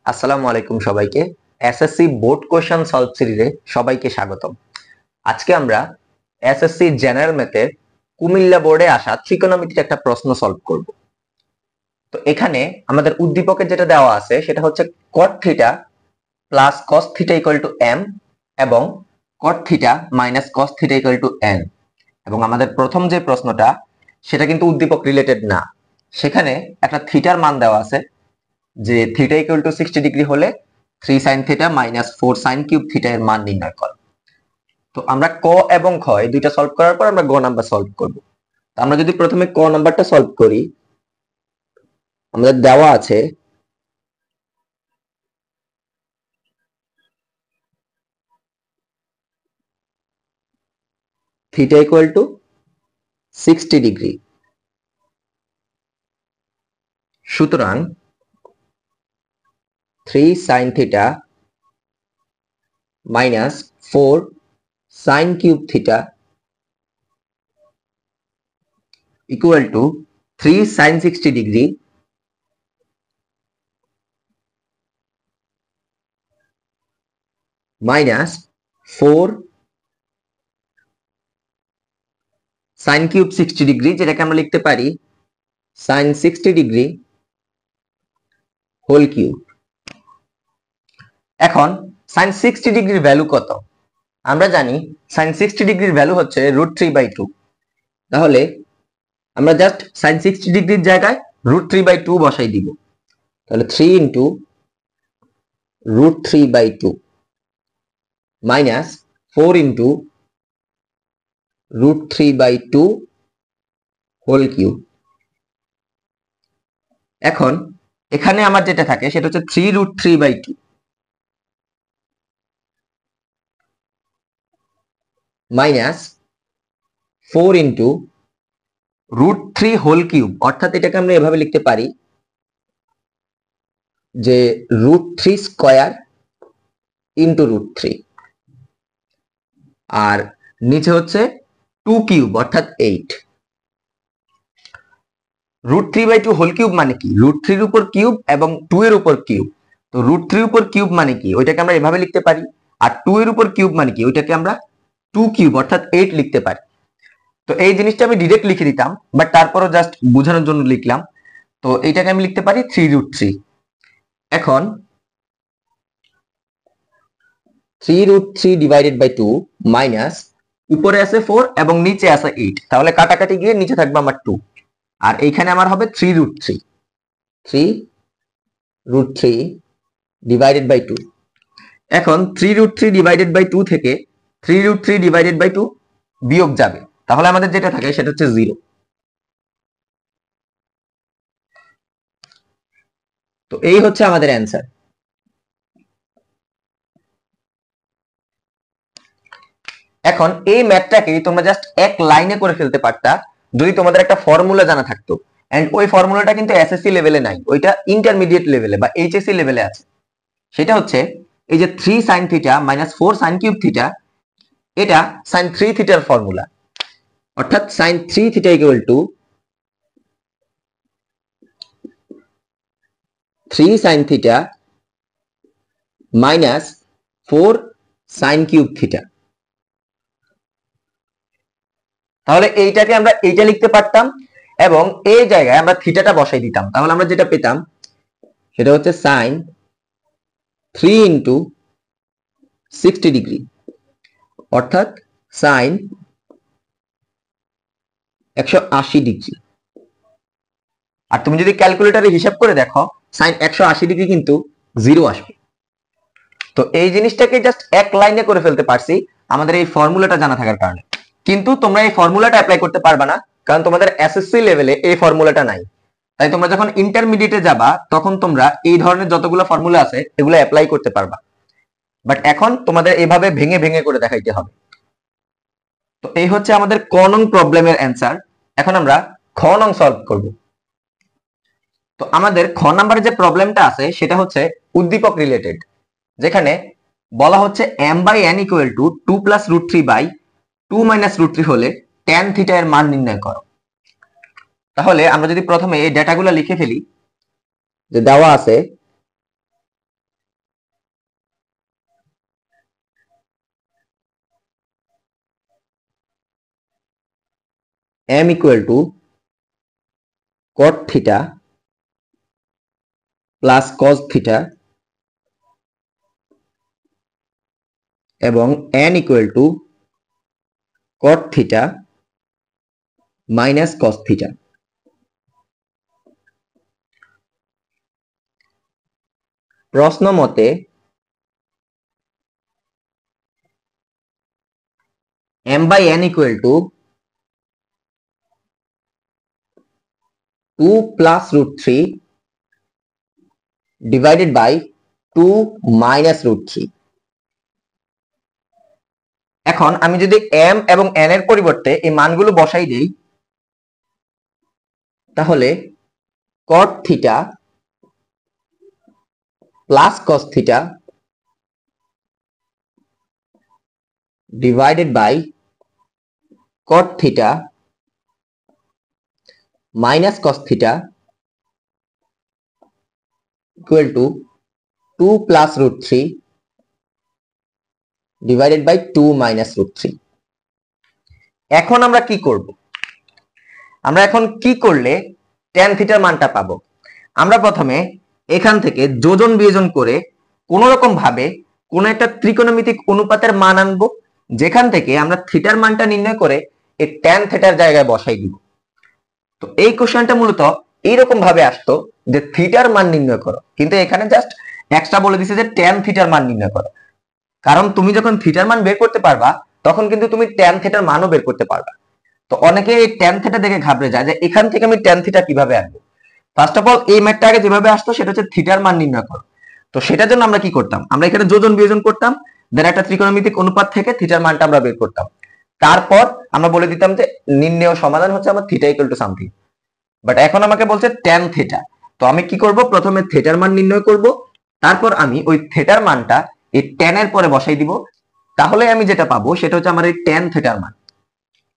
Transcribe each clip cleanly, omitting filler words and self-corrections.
আসসালামু আলাইকুম সবাইকে। এসএসসি বোর্ড কোশ্চেন সলভ সিরিজে সবাইকে স্বাগতম। আজকে আমরা এসএসসি জেনারেল ম্যাথের কুমিল্লা বোর্ডে আসা ত্রিকোণমিতির একটা প্রশ্ন সলভ করব। তো এখানে আমাদের উদ্দীপকে যেটা দেওয়া আছে সেটা হচ্ছে cot theta plus cos theta equal to m এবং cot theta minus cos theta equal two n। এবং আমাদের প্রথম যে প্রশ্নটা সেটা কিন্তু উদ্দীপক রিলেটেড না, সেখানে একটা থিটার মান দেওয়া আছে যে থিটা ইকুয়াল টু 60 ডিগ্রি হলে 3 sin theta minus 4 sin cube theta এর মান নির্ণয় কর। তো আমরা ক এবং খ এই দুইটা সলভ করার পর আমরা গ নাম্বার সলভ করব। তো আমরা যদি প্রথমে ক নাম্বারটা সলভ করি, আমাদের দেওয়া আছে থিটা ইকুয়াল টু 60 ডিগ্রি। সুতরাং 3 sin theta minus 4 sin cube theta equal two 3 sin 60 degree minus 4 sin cube 60 degree, যেটাকে আমরা লিখতে পারি sin 60 ডিগ্রি হোল কিউব। এখন sin 60 ডিগ্রির ভ্যালু কত? আমরা জানি sin 60 ডিগ্রির ভ্যালু হচ্ছে √3/2। তাহলে আমরা জাস্ট sin 60 ডিগ্রির জায়গায় √3/2 বসাই দিব। তাহলে 3 into √3/2 minus 4 into √3/2 whole cube. এখন এখানে আমার যেটা থাকে সেটা হচ্ছে 3√3/2 মাইনাস 4 ইন্টু √3 হোল কিউব, অর্থাৎ এটাকে আমরা এভাবে লিখতে পারি যে √3 স্কয়ার ইন্টু √3, আর নিচে হচ্ছে 2 কিউব অর্থাৎ 8। √3/2 হোল কিউব মানে কি? √3 এর উপর কিউব এবং 2 এর উপর কিউব। তো √3 উপর কিউব মানে কি? ওইটাকে আমরা এভাবে লিখতে পারি। আর 2 এর উপর কিউব মানে কি? ওইটাকে আমরা 2 কিউব অর্থাৎ 8 লিখতে পারি। তো এই জিনিসটা আমি ডিরেক্ট লিখে দিতাম, বাট তারপরও জাস্ট বোঝানোর জন্য লিখলাম। তো এইটাকে আমি লিখতে পারি 3√3। এখন 3√3 ডিভাইডেড বাই 2 মাইনাস উপরে আছে 4 এবং নিচে আছে 8, তাহলে কাটাকাটি গিয়ে নিচে থাকবে আমার 2, আর এইখানে আমার হবে 3√3। 3√3 ডিভাইডেড বাই 2। এখন 3√3 ডিভাইডেড বাই 2 থেকে 3√3 ডিভাইডেড বাই 2 বিয়োগ যাবে, তাহলে আমাদের যেটা থাকে সেটা হচ্ছে 0। তো এই হচ্ছে আমাদের অ্যান্সার। এখন এই ম্যাথটাকে তোমরা জাস্ট এক লাইনে করে ফেলতে পারতা যদি তোমাদের একটা ফর্মুলা জানা থাকতো। এন্ড ওই ফর্মুলাটা কিন্তু এসএসসি লেভেলে নাই, ওইটা ইন্টারমিডিয়েট লেভেলে বা এইচএসসি লেভেলে আছে। সেটা হচ্ছে এই যে 3 sin theta minus 4 sin cube theta, এটা sin 3 থিটার ফর্মুলা। অর্থাৎ sin 3 theta equal two 3 sin theta minus 4 sin cube theta. তাহলে এইটাকে আমরা এইটা লিখতে পারতাম এবং এই জায়গায় আমরা থিটাটা বসাই দিতাম, তাহলে আমরা যেটা পেতাম সেটা হচ্ছে sin 3 ইন্টু 60 ডিগ্রি অর্থাৎ sin 180 ডিগ্রি। আর তুমি যদি ক্যালকুলেটরে হিসাব করে দেখো sin 180 ডিগ্রি কিন্তু 0 আসবে। তো এই জিনিসটাকে জাস্ট এক লাইনে করে ফেলতে পারছি আমাদের এই ফর্মুলাটা জানা থাকার কারণে। কিন্তু তোমরা এই ফর্মুলাটা অ্যাপ্লাই করতে পারবে না, কারণ তোমাদের এসএসসি লেভেলে এই ফর্মুলাটা নাই। তাই তোমরা যখন ইন্টারমিডিয়েটে যাবা তখন তোমরা এই ধরনের যতগুলো ফর্মুলা আছে এগুলো অ্যাপ্লাই করতে পারবা, বাট এখন তোমাদের এইভাবে ভেঙে ভেঙে করে দেখাইতে হবে। তো এই হচ্ছে আমাদের ক নং প্রবলেমের অ্যান্সার। এখন আমরা খ নং সলভ করব। তো আমাদের খ নাম্বারে যে প্রবলেমটা আছে সেটা হচ্ছে উদ্দীপক রিলেটেড, যেখানে বলা হচ্ছে m/n equal to 2 plus √3 by 2 minus √3 হলে tan থিটা এর মান নির্ণয় করো। তাহলে আমরা যদি প্রথমে এই ডেটাগুলো লিখে ফেলি, যে দেওয়া আছে m equal to cot theta plus cos theta এবং n equal to cot theta minus cos theta. প্রশ্ন মতে m by n equal to 2 plus root 3 divided by 2 minus root 3। এখন আমি যদি m এবং n এর পরিবর্তে এই মানগুলো বসাই দেই, তাহলে cot theta plus cos theta divided by cot theta minus cos theta equal to 2 plus root 3 divided by 2 minus root 3। এখন আমরা কি করব? আমরা এখন কি করলে tan থিটার মানটা পাবো? আমরা প্রথমে এখান থেকে যোজন বিয়োজন করে কোন রকম ভাবে কোন একটা ত্রিকোণমিতিক অনুপাতের মান আনবো, যেখান থেকে আমরা থিটার মানটা নির্ণয় করে এই tan থিটার জায়গায় বসাই দিব। তো এই কোশ্চেনটা মূলত এইরকম ভাবে আসতো যে থিটার মান নির্ণয় করো, কিন্তু এখানে জাস্ট এক্সট্রা বলে দিছে যে tan থিটার মান নির্ণয় করো। কারণ তুমি যখন থিটার মান বের করতে পারবা তখন কিন্তু তুমি tan থিটার মানও বের করতে পারবা। তো অনেকে এই tan থিটা দেখে ঘাবড়ে যায় যে এখান থেকে আমি tan থিটা কিভাবে আনবো। ফার্স্ট অফ অল এই ম্যাথটা আগে যেভাবে আসতো সেটা হচ্ছে থিটার মান নির্ণয় করো। তো সেটার জন্য আমরা কি করতাম? আমরা এখানে যোজন বিয়োজন করতাম, দেন একটা ত্রিকোণমিতিক অনুপাত থেকে থিটার মানটা আমরা বের করতাম। তারপর আমরা বলে দিতাম যে নির্ণেয় সমাধান হচ্ছে আমার theta equal to something. But এখন আমাকে বলছে tan থিটা। তো আমি কি করব? প্রথমে থিটার মান নির্ণয় করব, তারপর আমি ওই থিটার মানটা এই tan এর পরে বসাই দিব। তাহলে আমি যেটা পাবো সেটা হচ্ছে আমার এই tan থিটার মান।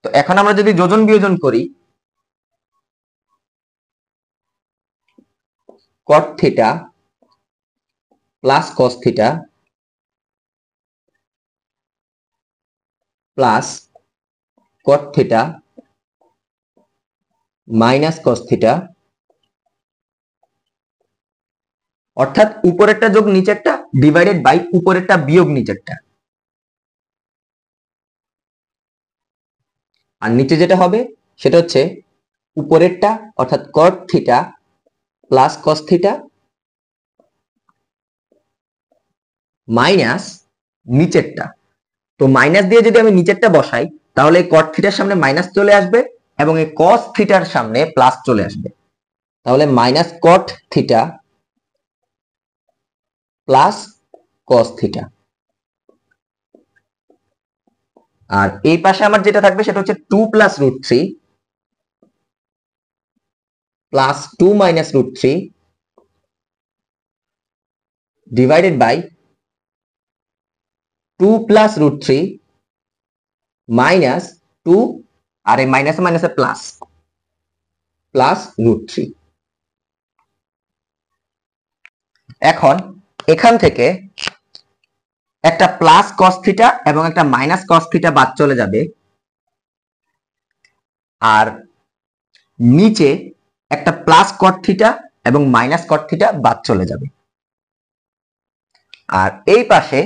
তো এখন আমরা যদি যোজন বিয়োজন করি, cot theta plus cos theta plus cot theta minus cos theta, অর্থাৎ উপরেরটা যোগ নিচেরটা ডিভাইডেড বাই উপরেরটা বিয়োগ নিচেরটা। আর নিচে যেটা হবে সেটা হচ্ছে উপরেরটা অর্থাৎ cot theta plus cos theta minus নিচেরটা। তো মাইনাস দিয়ে যদি আমি নিচেরটা বসাই তাহলে এই cot থিটার সামনে মাইনাস চলে আসবে এবং এই cos থিটার সামনে প্লাস চলে আসবে। তাহলে minus cot theta plus cos theta. আর এই পাশে আমার যেটা থাকবে সেটা হচ্ছে 2 plus root 3 plus 2 minus root 3 divided by 2 plus root 3 minus 2, আর এই মাইনাসে মাইনাসে প্লাস, প্লাস রুট 3। এখন এখান থেকে একটা প্লাস cos থিটা এবং একটা মাইনাস cos থিটা বাদ চলে যাবে, আর নিচে একটা প্লাস cot থিটা এবং মাইনাস cot থিটা বাদ চলে যাবে। আর এই পাশে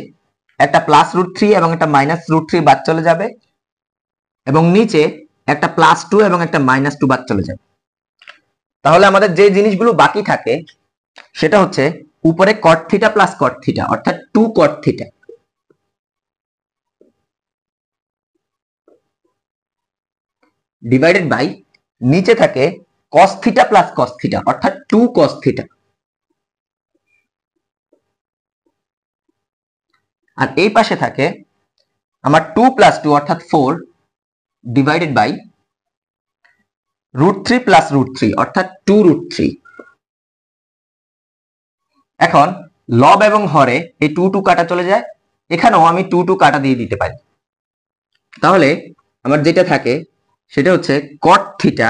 একটা প্লাস রুট 3 এবং একটা মাইনাস রুট 3 বাদ চলে যাবে এবং নিচে একটা প্লাস 2 এবং একটা মাইনাস 2 বাদ চলে যাবে। তাহলে আমাদের যে জিনিসগুলো বাকি থাকে সেটা হচ্ছে উপরে cot theta plus cot theta অর্থাৎ 2 cot থিটা, ডিভাইডেড বাই নিচে থাকে cos theta plus cos theta অর্থাৎ 2 cos থিটা। আর এই পাশে থাকে আমার 2 প্লাস 2 অর্থাৎ 4 divided by root 3 plus root 3 অর্থাৎ 2 রুট 3। এখন লব এবং হরে এই 2 2 কাটা চলে যায়, এখানেও আমি 2 2 কাটা দিয়ে দিতে পারি। তাহলে আমার যেটা থাকে সেটা হচ্ছে cot theta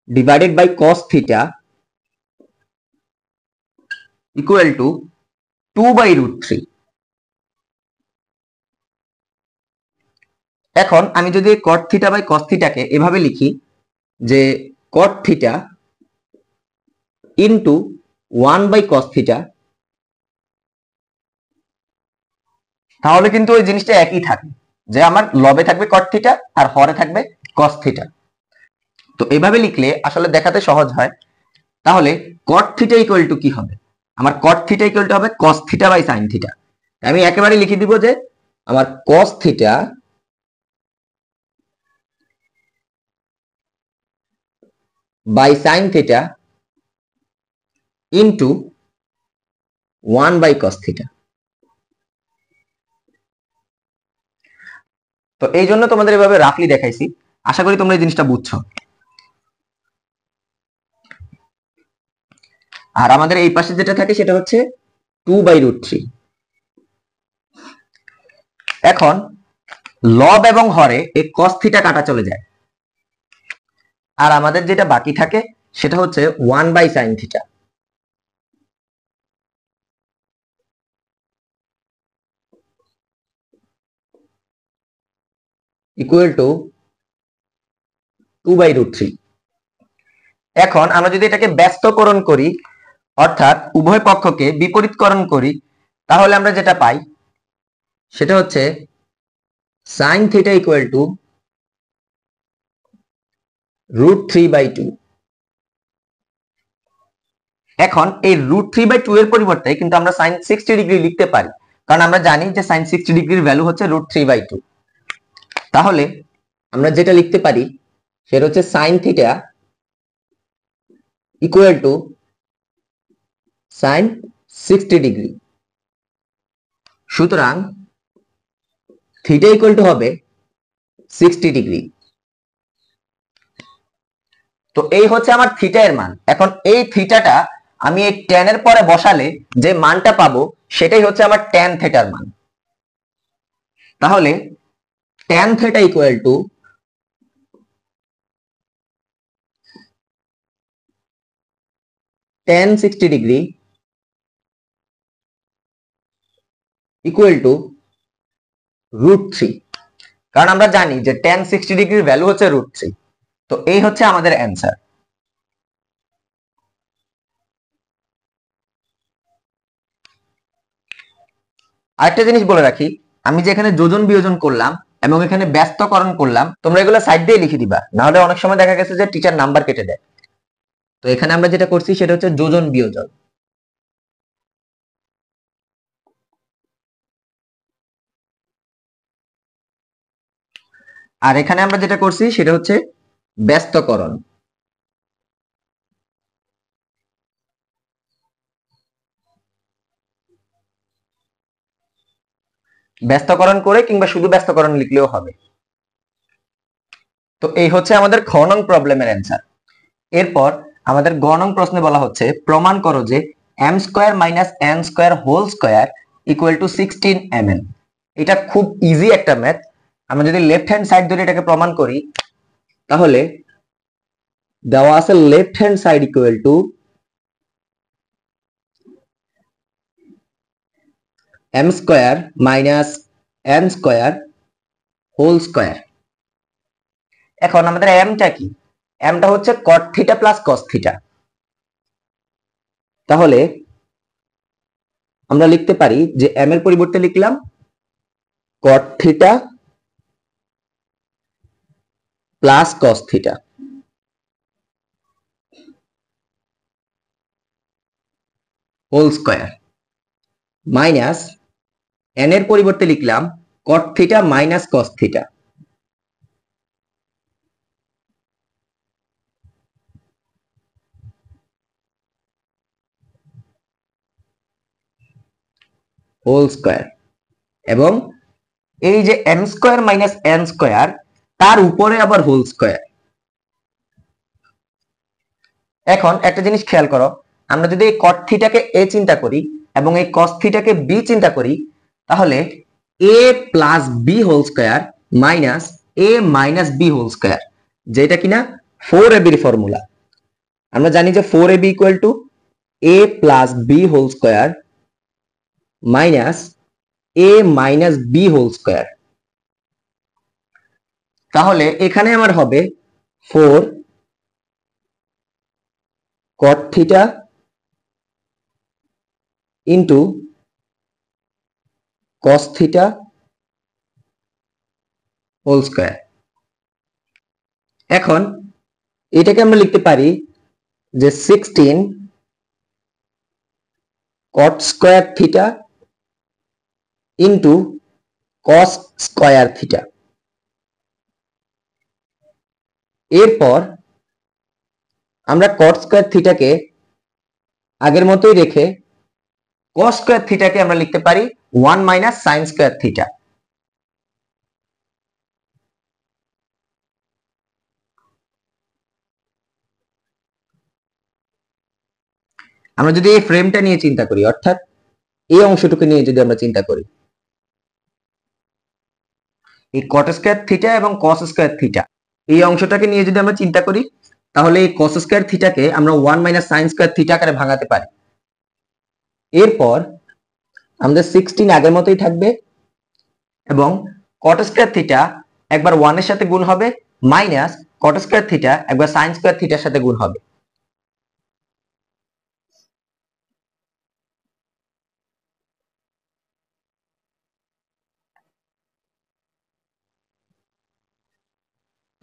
divided by cos theta equal to 2 by root 3। এখন আমি যদি cot থিটা বাই cos থিটাকে এভাবে লিখি যে cot theta into 1 by cos theta, তাহলে কিন্তু ওই জিনিসটা একই থাকে, যে আমার লবে থাকবে cot থিটা আর হরে থাকবে cos থিটা। তো এভাবে লিখলে আসলে দেখাতে সহজ হয়। তাহলে cot থিটা ইকুয়াল টু কি হবে? আমার cot থিটা ইকুয়াল টু হবে cos theta by sin theta. আমি একেবারে লিখে দিব যে আমার cos theta by sin theta into 1 by cos theta. তো এই জন্য তোমাদের এভাবে রাফলি দেখাইছি, আশা করি তোমরা এই জিনিসটা বুঝছো। আর আমাদের এই পাশে যেটা থাকে সেটা হচ্ছে 2 বাই রুট 3। এখন লব এবং হরে এই cos থিটা কাটা চলে যায়, আর আমাদের যেটা বাকি থাকে সেটা হচ্ছে 1 by sin theta equal to 2 by root 3। এখন আমরা যদি এটাকে ব্যস্তকরণ করি, অর্থাৎ উভয় পক্ষকে বিপরীতকরণ করি, তাহলে আমরা যেটা পাই সেটা হচ্ছে sin theta equal to root 3 by 2। এখন এই রুট 3 বাই 2 এর পরিবর্তে কিন্তু আমরা sin 60 ডিগ্রি লিখতে পারি, কারণ আমরা জানি যে sin 60 ডিগ্রির ভ্যালু হচ্ছে রুট 3 বাই 2। তাহলে আমরা যেটা লিখতে পারি সেটা হচ্ছে sin theta equal two sin 60 degree. সুতরাং থিটা ইকুয়াল টু হবে 60 ডিগ্রি। তো এই হচ্ছে আমার থিটা এর মান। এখন এই থিটাটা আমি এই tan এর পরে বসালে যে মানটা পাবো সেটাই হচ্ছে আমার tan থিটার মান। তাহলে tan theta equal to tan 60 degree equal to root 3, কারণ আমরা জানি যে tan 60 ডিগ্রির ভ্যালু হচ্ছে রুট 3। তো এই হচ্ছে আমাদের অ্যান্সার। আরেকটা জিনিস বলে রাখি, আমি যে এখানে যোজন বিয়োজন করলাম এবং এখানে ব্যস্তকরণ করলাম, তোমরা এগুলো সাইড দিয়ে লিখে দিবা, না হলে অনেক সময় দেখা গেছে যে টিচার নাম্বার কেটে দেয়। তো এখানে আমরা যেটা করছি সেটা হচ্ছে যোজন বিয়োজন। আর এখানে আমরা যেটা করছি সেটা হচ্ছে ব্যস্তকরণ। ব্যস্তকরণ করে কিংবা শুধু ব্যস্তকরণ লিখলেও হবে। তো এই হচ্ছে আমাদের খ নং প্রবলেমের অ্যান্সার। এরপর আমাদের গ নং প্রশ্নে বলা হচ্ছে প্রমাণ করো যে m square minus n square whole square equal to 16 mn। এটা খুব ইজি একটা ম্যাথ। আমরা যদি লেফট হ্যান্ড সাইড ধরে এটাকে প্রমাণ করি, তাহলে দেওয়া আছে left hand side equal to m square minus n square whole square. এখন আমাদের mটা কি? mটা হচ্ছে cot theta plus cos theta. তাহলে আমরা লিখতে পারি যে m এর পরিবর্তে লিখলাম cot theta plus cos theta whole square minus n এর পরিবর্তে লিখলাম cot theta minus cos theta whole square, এবং এই যে m square minus n square তার উপরে আবার হোল স্কয়ার। এখন একটা জিনিস খেয়াল করো, আমরা যদি এই cot থিটাকে a চিন্তা করি এবং এই cos থিটাকে b চিন্তা করি, তাহলে a plus b whole square minus a minus b whole square, যেটা কিনা 4ab এর ফর্মুলা। আমরা জানি যে 4ab equal to a plus b whole square minus a minus b whole square. তাহলে এখানে আমার হবে 4 cot theta into cos theta whole square. এখন এটাকে আমরা লিখতে পারি যে 16 cot square theta into cos square theta. এরপর আমরা cot স্কয়ার থিটাকে আগের মতোই রেখে cos স্কয়ার থিটাকে আমরা লিখতে পারি 1 মাইনাস sin স্কয়ার থিটা। আমরা যদি এই ফ্রেমটা নিয়ে চিন্তা করি, অর্থাৎ এই অংশটুকু নিয়ে যদি আমরা চিন্তা করি, এই cot স্কয়ার থিটা এবং cos স্কয়ার থিটা এই অংশটাকে নিয়ে যদি আমরা চিন্তা করি, তাহলে এই cos স্কয়ার থিটাকে আমরা 1 মাইনাস sin স্কয়ার থিটা আকারে ভাঙাতে পারি। এরপর আমাদের 16 আগের মতোই থাকবে এবং cot স্কয়ার থিটা একবার 1 এর সাথে গুণ হবে মাইনাস cot স্কয়ার থিটা একবার sin স্কয়ার থিটার সাথে গুণ হবে।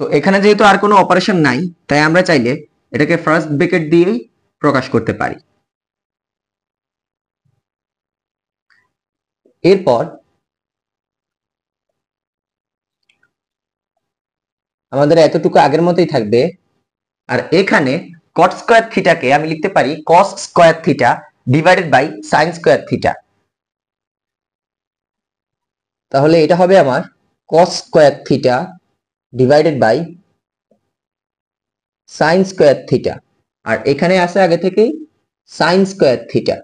তো এখানে যেহেতু আর কোনো অপারেশন নাই, তাই আমরা চাইলে এটাকে ফার্স্ট ব্র্যাকেট দিয়েই প্রকাশ করতে পারি। এরপর আমাদের এতটুকু আগের মতোই থাকবে, আর এখানে cot স্কয়ার থিটাকে আমি লিখতে পারি cos square theta divided by sin square theta. তাহলে এটা হবে আমার cos square theta divided by sin square theta, আর এখানে আছে আগে থেকেই sin স্কয়ার থিটা।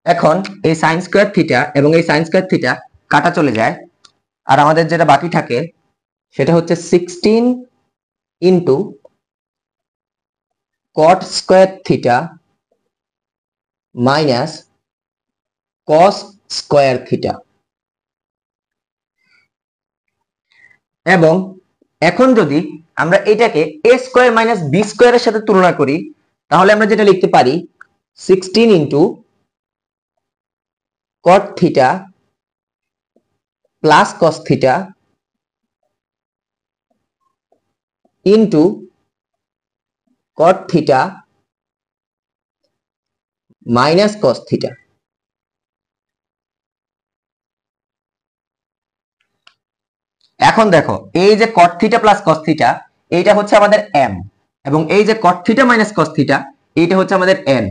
এখন এই sin স্কয়ার থিটা এবং এই sin স্কয়ার থিটা কাটা চলে যায়, আর আমাদের যেটা বাকি থাকে সেটা হচ্ছে 16 into cot square theta minus cos square theta. এবং এখন যদি আমরা এটাকে a স্কয়ার মাইনাস b স্কয়ারের সাথে তুলনা করি, তাহলে আমরা যেটা লিখতে পারি 16 into cot theta plus cos theta into cot theta minus cos theta. এখন দেখো এই যে cot theta plus cos theta এইটা হচ্ছে আমাদের m, এবং এই যে cot theta minus cos theta এইটা হচ্ছে আমাদের n।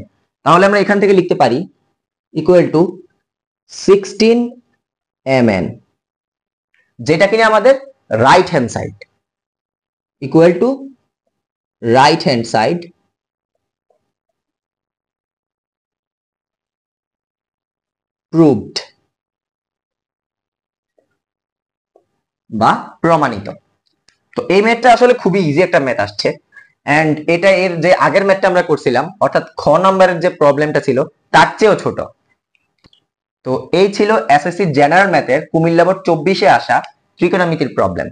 তাহলে আমরা এখান থেকে লিখতে পারি ইকুয়াল টু 16 mn, যেটা কিনা আমাদের right hand side, equal two right hand side proved বা প্রমাণিত। তো এই ম্যাথটা আসলে খুবই ইজি একটা ম্যাথ আসছে, এন্ড এটা এর যে আগের ম্যাথটা আমরা করছিলাম অর্থাৎ খ নাম্বারের যে প্রবলেমটা ছিল তার চেয়েও ছোট। তো এই ছিল এসএসসি জেনারেল ম্যাথের কুমিল্লা বোর্ড 24-এ আসা ত্রিকোণমিতির প্রবলেম।